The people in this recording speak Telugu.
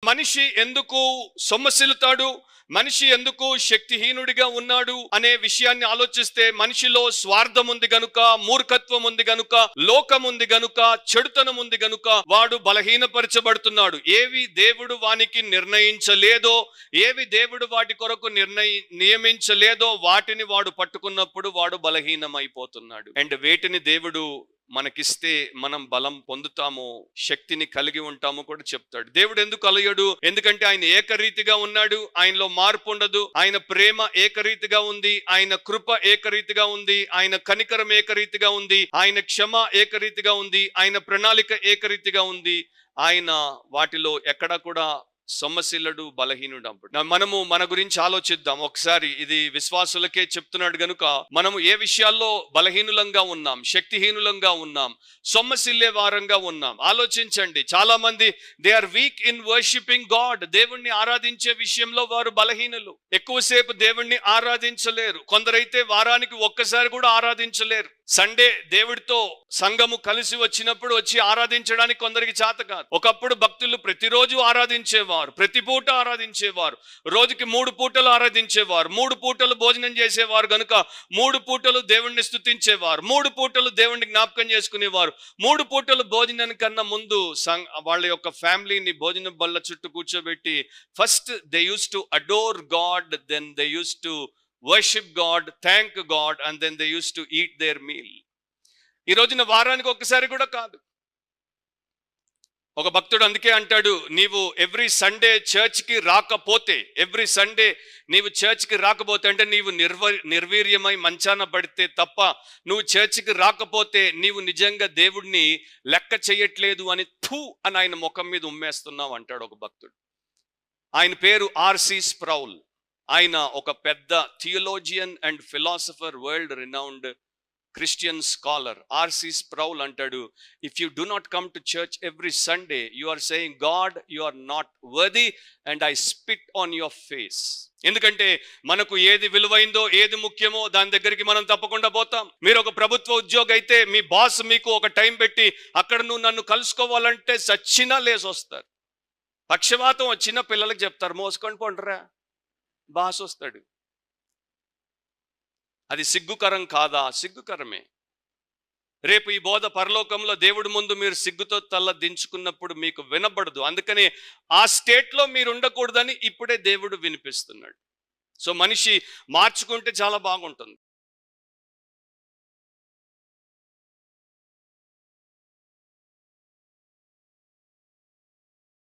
మనిషి ఎందుకు సొమ్మసిల్లుతాడు, మనిషి ఎందుకు శక్తిహీనుడిగా ఉన్నాడు అనే విషయాన్ని ఆలోచిస్తే మనిషిలో స్వార్థం ఉంది గనుక, మూర్ఖత్వం ఉంది గనుక, లోకం ఉంది గనుక, చెడుతనం ఉంది గనుక వాడు బలహీనపరచబడుతున్నాడు. ఏవి దేవుడు వానికి నిర్ణయించలేదో, ఏవి దేవుడు వాటి కొరకు నియమించలేదో వాటిని వాడు పట్టుకున్నప్పుడు వాడు బలహీనమైపోతున్నాడు. అండ్ వేటిని దేవుడు మనకిస్తే మనం బలం పొందుతాము, శక్తిని కలిగి ఉంటాము కూడా చెప్తాడు. దేవుడు ఎందుకు అలయడు? ఎందుకంటే ఆయన ఏకరీతిగా ఉన్నాడు, ఆయనలో మార్పు ఉండదు, ఆయన ప్రేమ ఏకరీతిగా ఉంది, ఆయన కృప ఏకరీతిగా ఉంది, ఆయన కనికరం ఏకరీతిగా ఉంది, ఆయన క్షమ ఏకరీతిగా ఉంది, ఆయన ప్రణాళిక ఏకరీతిగా ఉంది. ఆయన వాటిలో ఎక్కడ కూడా సొమ్మసిల్లడు, బలహీనుడు. మనము మన గురించి ఆలోచిద్దాం ఒకసారి. ఇది విశ్వాసులకే చెప్తున్నాడు గనుక మనము ఏ విషయాల్లో బలహీనులంగా ఉన్నాం, శక్తిహీనులంగా ఉన్నాం, సొమ్మసిల్లే వారంగా ఉన్నాం ఆలోచించండి. చాలా మంది they are weak in worshipping God. దేవుణ్ణి ఆరాధించే విషయంలో వారు బలహీనులు. ఎక్కువసేపు దేవుణ్ణి ఆరాధించలేరు. కొందరైతే వారానికి ఒక్కసారి కూడా ఆరాధించలేరు. సండే దేవుడితో సంఘము కలిసి వచ్చినప్పుడు వచ్చి ఆరాధించడానికి కొందరికి చేత కాదు. ఒకప్పుడు భక్తులు ప్రతిరోజు ఆరాధించేవారు, ప్రతి పూట ఆరాధించేవారు, రోజుకి 3 పూటలు ఆరాధించేవారు, 3 పూటలు భోజనం చేసేవారు గనుక 3 పూటలు దేవుణ్ణి స్తుతించేవారు, 3 పూటలు దేవుణ్ణి జ్ఞాపకం చేసుకునేవారు. 3 పూటలు భోజనానికన్నా ముందు వాళ్ళ యొక్క ఫ్యామిలీని భోజనం బల్ల చుట్టూ కూర్చోబెట్టి first they used to adore God, then they used to worship God, thank God, and then they used to eat their meal. ఈ రోజున వారానికి ఒక్కసారి కూడా కాదు. ఒక భక్తుడు అందుకే అంటాడు, నీవు ఎవ్రీ సండే చర్చ్కి రాకపోతే, ఎవ్రీ సండే నీవు చర్చ్కి రాకపోతే అంటే నీవు నిర్వీర్యమై మంచాన పడితే తప్ప, నువ్వు చర్చ్కి రాకపోతే నీవు నిజంగా దేవుడిని లెక్క చేయట్లేదు అని థూ అని ఆయన ముఖం మీద ఉమ్మేస్తున్నావు అంటాడు ఒక భక్తుడు. ఆయన పేరు ఆర్సి స్ప్రౌల్. ఆయన ఒక పెద్ద theologian and philosopher, world renowned Christian scholar. RC Sproul అంటాడు, if you do not come to church every Sunday, you are saying God you are not worthy and I spit on your face. ఎందుకంటే మనకు ఏది విలువైందో, ఏది ముఖ్యమో దాని దగ్గరికి మనం తప్పకుండా పోతాం. మీరు ఒక ప్రభుత్వ ఉద్యోగి అయితే మీ బాస్ మీకు ఒక టైం పెట్టి అక్కడ నువ్వు నన్ను కలుసుకోవాలంటే సచ్చినా లేసొస్తారు. పక్షవాతం వచ్చిన పిల్లలకు చెప్తారు, మోసుకొని పోండిరా, బాస్ వస్తాడు. అది సిగ్గుకరం కాదా? సిగ్గుకరమే. రేపు ఈ బోధ పరలోకంలో దేవుడి ముందు మీరు సిగ్గుతో తల దించుకున్నప్పుడు మీకు వినబడదు. అందుకని ఆ స్టేట్లో మీరు ఉండకూడదని ఇప్పుడే దేవుడు వినిపిస్తున్నాడు. సో మనిషి మార్చుకుంటే చాలా బాగుంటుంది.